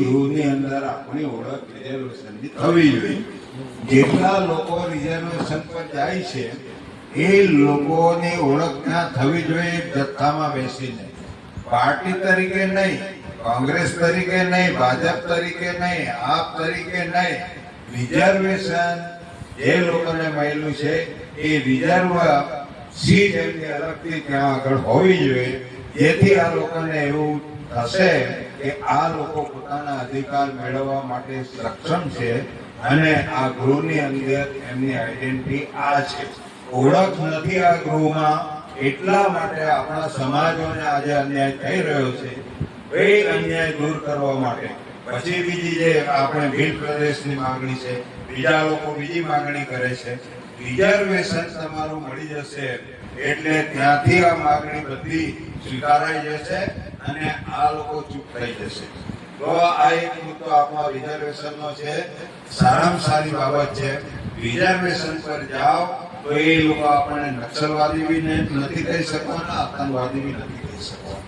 ગૃહની અંદર આપણી ઓળખ રિઝર્વેશનની થવી જોઈએ. જેટલા લોકો રિઝર્વેશન પર જાય છે એ લોકોની ઓળખ ત્યાં થવી જોઈએ, જથ્થામાં બેસીને. પાર્ટી તરીકે નહીં, કોંગ્રેસ તરીકે નહીં, ભાજપ તરીકે નહીં, આપ તરીકે નહીં. રિઝર્વેશન જે લોકોને મળેલું છે એ રિઝર્વ સીટ એમની અલગથી ત્યાં આગળ હોવી જોઈએ, જેથી આ લોકોને એવું થશે કે આ લોકો પોતાના અધિકાર મેળવવા માટે સક્ષમ છે અને આ ગૃહની અંદર એમની આઈડેન્ટિટી આ છે. ઓળખ નથી આ ગૃહમાં, એટલા માટે આપણા સમાજોને આજે અન્યાય થઈ રહ્યો છે. એ અન્યાય દૂર કરવા માટે પછી બીજી જે આપણે ભીલ પ્રદેશની માંગણી છે, બીજા લોકો બીજી માંગણી કરે છે. રિઝર્વેશન તમારું મળી જશે એટલે ત્યાંથી આ માંગણી બધી સ્વીકારાઈ જશે અને આ લોકો ચૂપ થઈ જશે. તો આ એક મુદ્દો આપણો રિઝર્વેશનનો છે. સારામાં સારી બાબત છે. રિઝર્વેશન પર જાઓ તો એ લોકો આપણને નક્સલવાદી બી નથી કહી શકવાના, આતંકવાદી બી નથી કહી શકવાના.